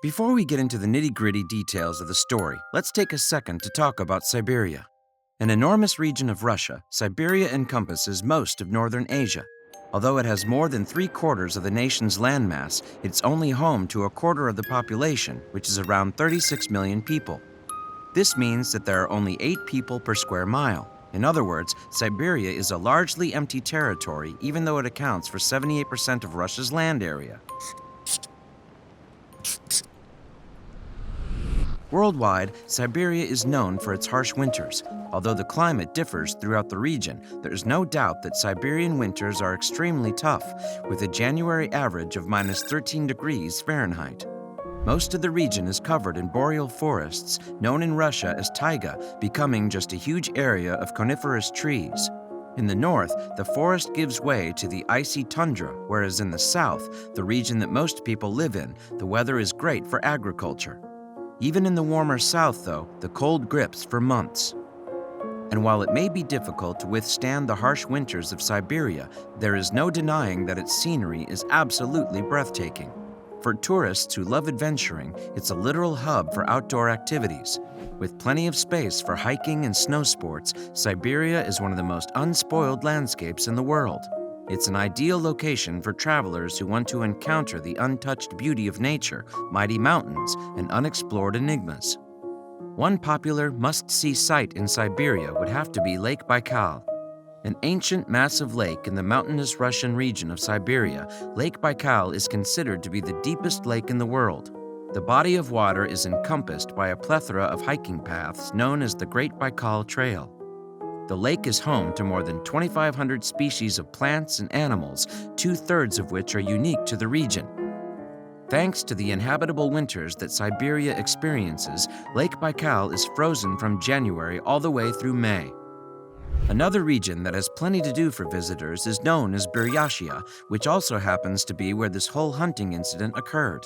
Before we get into the nitty-gritty details of the story, let's take a second to talk about Siberia. An enormous region of Russia, Siberia encompasses most of northern Asia. Although it has more than 3/4 of the nation's landmass, it's only home to 1/4 of the population, which is around 36 million people. This means that there are only 8 people per square mile. In other words, Siberia is a largely empty territory, even though it accounts for 78% of Russia's land area. Worldwide, Siberia is known for its harsh winters. Although the climate differs throughout the region, there is no doubt that Siberian winters are extremely tough, with a January average of -13 degrees Fahrenheit. Most of the region is covered in boreal forests, known in Russia as taiga, becoming just a huge area of coniferous trees. In the north, the forest gives way to the icy tundra, whereas in the south, the region that most people live in, the weather is great for agriculture. Even in the warmer south, though, the cold grips for months. And while it may be difficult to withstand the harsh winters of Siberia, there is no denying that its scenery is absolutely breathtaking. For tourists who love adventuring, it's a literal hub for outdoor activities. With plenty of space for hiking and snow sports, Siberia is one of the most unspoiled landscapes in the world. It's an ideal location for travelers who want to encounter the untouched beauty of nature, mighty mountains, and unexplored enigmas. One popular must-see site in Siberia would have to be Lake Baikal. An ancient, massive lake in the mountainous Russian region of Siberia, Lake Baikal is considered to be the deepest lake in the world. The body of water is encompassed by a plethora of hiking paths known as the Great Baikal Trail. The lake is home to more than 2,500 species of plants and animals, 2/3 of which are unique to the region. Thanks to the inhabitable winters that Siberia experiences, Lake Baikal is frozen from January all the way through May. Another region that has plenty to do for visitors is known as Buryatia, which also happens to be where this whole hunting incident occurred.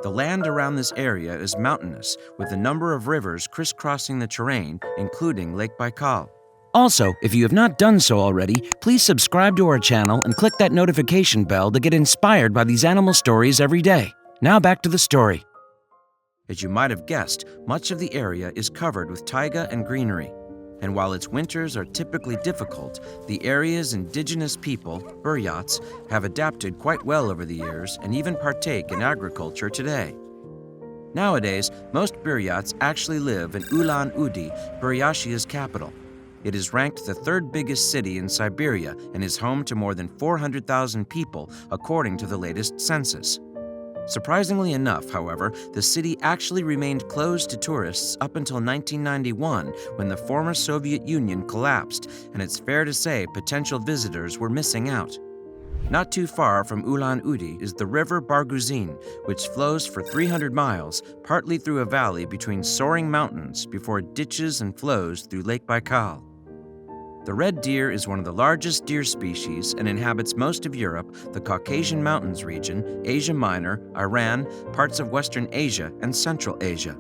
The land around this area is mountainous, with a number of rivers crisscrossing the terrain, including Lake Baikal. Also, if you have not done so already, please subscribe to our channel and click that notification bell to get inspired by these animal stories every day. Now back to the story. As you might have guessed, much of the area is covered with taiga and greenery. And while its winters are typically difficult, the area's indigenous people, Buryats, have adapted quite well over the years and even partake in agriculture today. Nowadays, most Buryats actually live in Ulan-Ude, Buryatia's capital. It is ranked the 3rd biggest city in Siberia and is home to more than 400,000 people, according to the latest census. Surprisingly enough, however, the city actually remained closed to tourists up until 1991, when the former Soviet Union collapsed, and it's fair to say potential visitors were missing out. Not too far from Ulan-Ude is the river Barguzin, which flows for 300 miles, partly through a valley between soaring mountains before it ditches and flows through Lake Baikal. The red deer is one of the largest deer species and inhabits most of Europe, the Caucasian Mountains region, Asia Minor, Iran, parts of Western Asia, and Central Asia.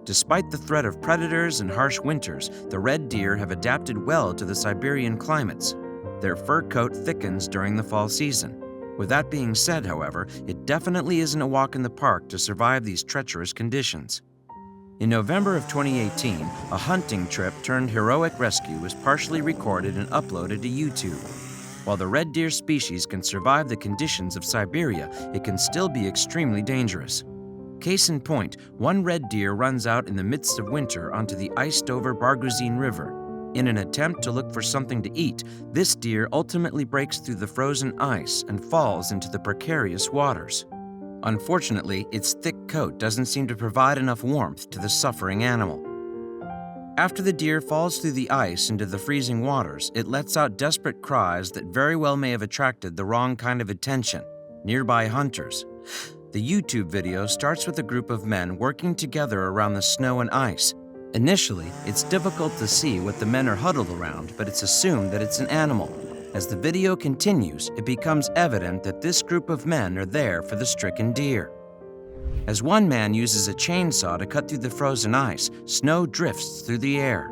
Despite the threat of predators and harsh winters, the red deer have adapted well to the Siberian climates. Their fur coat thickens during the fall season. With that being said, however, it definitely isn't a walk in the park to survive these treacherous conditions. In November of 2018, a hunting trip turned heroic rescue was partially recorded and uploaded to YouTube. While the red deer species can survive the conditions of Siberia, it can still be extremely dangerous. Case in point, one red deer runs out in the midst of winter onto the iced-over Barguzin River. In an attempt to look for something to eat, this deer ultimately breaks through the frozen ice and falls into the precarious waters. Unfortunately, its thick coat doesn't seem to provide enough warmth to the suffering animal. After the deer falls through the ice into the freezing waters, it lets out desperate cries that very well may have attracted the wrong kind of attention: nearby hunters. The YouTube video starts with a group of men working together around the snow and ice. Initially, it's difficult to see what the men are huddled around, but it's assumed that it's an animal. As the video continues, it becomes evident that this group of men are there for the stricken deer. As one man uses a chainsaw to cut through the frozen ice, snow drifts through the air.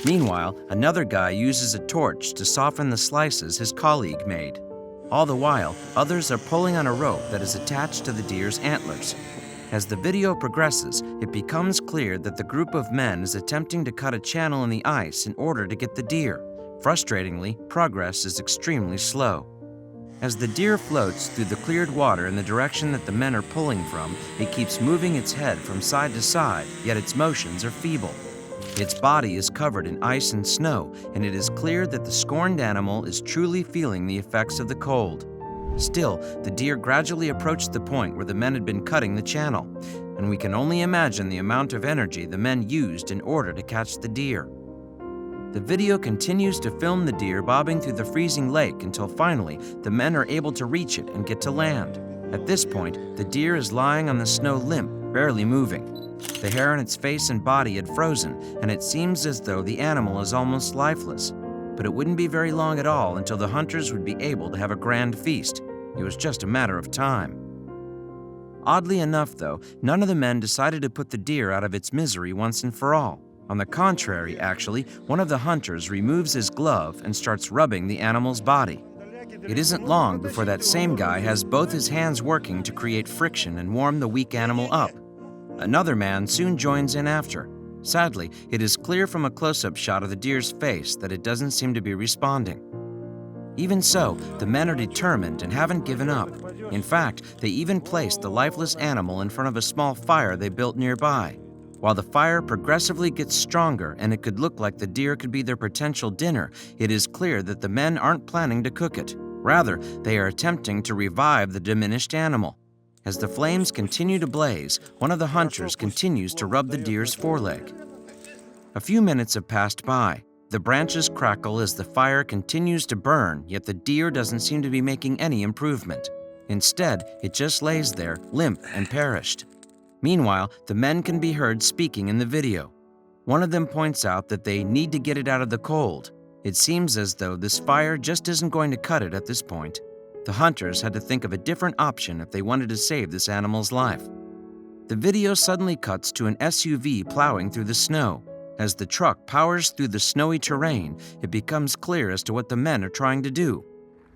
Meanwhile, another guy uses a torch to soften the slices his colleague made. All the while, others are pulling on a rope that is attached to the deer's antlers. As the video progresses, it becomes clear that the group of men is attempting to cut a channel in the ice in order to get the deer. Frustratingly, progress is extremely slow. As the deer floats through the cleared water in the direction that the men are pulling from, it keeps moving its head from side to side, yet its motions are feeble. Its body is covered in ice and snow, and it is clear that the scorned animal is truly feeling the effects of the cold. Still, the deer gradually approached the point where the men had been cutting the channel, and we can only imagine the amount of energy the men used in order to catch the deer. The video continues to film the deer bobbing through the freezing lake until finally the men are able to reach it and get to land. At this point, the deer is lying on the snow limp, barely moving. The hair on its face and body had frozen, and it seems as though the animal is almost lifeless. But it wouldn't be very long at all until the hunters would be able to have a grand feast. It was just a matter of time. Oddly enough, though, none of the men decided to put the deer out of its misery once and for all. On the contrary, actually, one of the hunters removes his glove and starts rubbing the animal's body. It isn't long before that same guy has both his hands working to create friction and warm the weak animal up. Another man soon joins in after. Sadly, it is clear from a close-up shot of the deer's face that it doesn't seem to be responding. Even so, the men are determined and haven't given up. In fact, they even placed the lifeless animal in front of a small fire they built nearby. While the fire progressively gets stronger and it could look like the deer could be their potential dinner, it is clear that the men aren't planning to cook it. Rather, they are attempting to revive the diminished animal. As the flames continue to blaze, one of the hunters continues to rub the deer's foreleg. A few minutes have passed by. The branches crackle as the fire continues to burn, yet the deer doesn't seem to be making any improvement. Instead, it just lays there, limp and perished. Meanwhile, the men can be heard speaking in the video. One of them points out that they need to get it out of the cold. It seems as though this fire just isn't going to cut it at this point. The hunters had to think of a different option if they wanted to save this animal's life. The video suddenly cuts to an SUV plowing through the snow. As the truck powers through the snowy terrain, it becomes clear as to what the men are trying to do.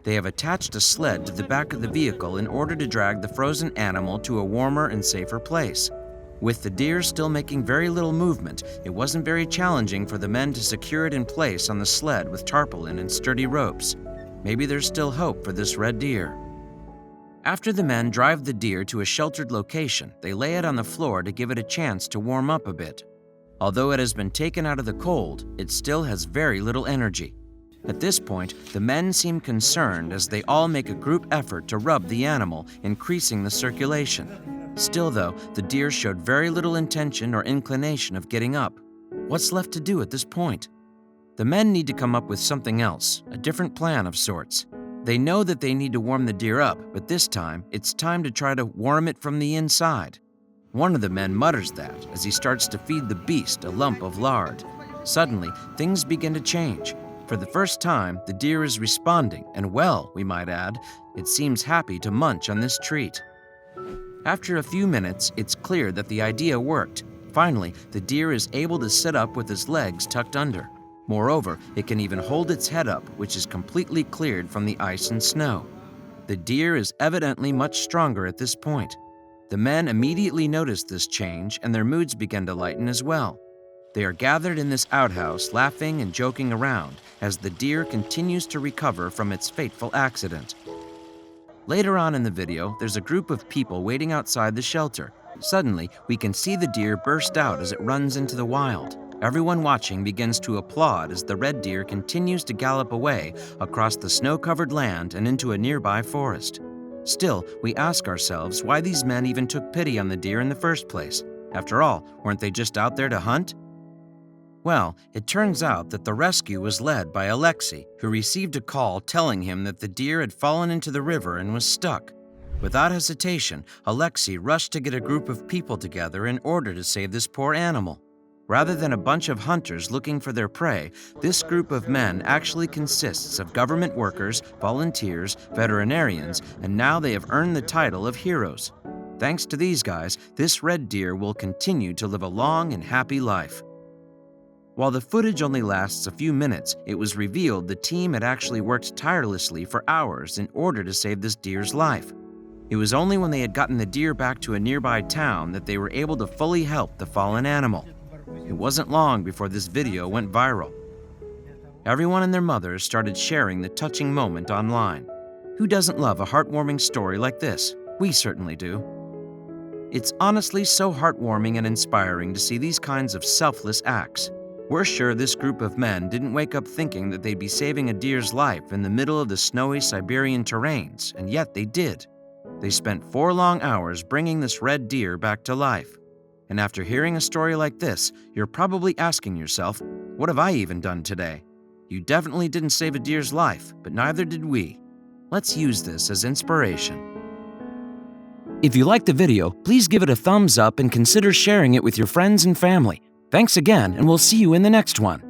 They have attached a sled to the back of the vehicle in order to drag the frozen animal to a warmer and safer place. With the deer still making very little movement, it wasn't very challenging for the men to secure it in place on the sled with tarpaulin and sturdy ropes. Maybe there's still hope for this red deer. After the men drive the deer to a sheltered location, they lay it on the floor to give it a chance to warm up a bit. Although it has been taken out of the cold, it still has very little energy. At this point, the men seem concerned as they all make a group effort to rub the animal, increasing the circulation. Still though, the deer showed very little intention or inclination of getting up. What's left to do at this point? The men need to come up with something else, a different plan of sorts. They know that they need to warm the deer up, but this time, it's time to try to warm it from the inside. One of the men mutters that as he starts to feed the beast a lump of lard. Suddenly, things begin to change. For the first time, the deer is responding, and well, we might add, it seems happy to munch on this treat. After a few minutes, it's clear that the idea worked. Finally, the deer is able to sit up with its legs tucked under. Moreover, it can even hold its head up, which is completely cleared from the ice and snow. The deer is evidently much stronger at this point. The men immediately notice this change, and their moods begin to lighten as well. They are gathered in this outhouse, laughing and joking around, as the deer continues to recover from its fateful accident. Later on in the video, there's a group of people waiting outside the shelter. Suddenly, we can see the deer burst out as it runs into the wild. Everyone watching begins to applaud as the red deer continues to gallop away across the snow-covered land and into a nearby forest. Still, we ask ourselves why these men even took pity on the deer in the first place. After all, weren't they just out there to hunt? Well, it turns out that the rescue was led by Alexei, who received a call telling him that the deer had fallen into the river and was stuck. Without hesitation, Alexei rushed to get a group of people together in order to save this poor animal. Rather than a bunch of hunters looking for their prey, this group of men actually consists of government workers, volunteers, veterinarians, and now they have earned the title of heroes. Thanks to these guys, this red deer will continue to live a long and happy life. While the footage only lasts a few minutes, it was revealed the team had actually worked tirelessly for hours in order to save this deer's life. It was only when they had gotten the deer back to a nearby town that they were able to fully help the fallen animal. It wasn't long before this video went viral. Everyone and their mothers started sharing the touching moment online. Who doesn't love a heartwarming story like this? We certainly do. It's honestly so heartwarming and inspiring to see these kinds of selfless acts. We're sure this group of men didn't wake up thinking that they'd be saving a deer's life in the middle of the snowy Siberian terrains, and yet they did. They spent 4 long hours bringing this red deer back to life. And after hearing a story like this, you're probably asking yourself, what have I even done today? You definitely didn't save a deer's life, but neither did we. Let's use this as inspiration. If you liked the video, please give it a thumbs up and consider sharing it with your friends and family. Thanks again, and we'll see you in the next one.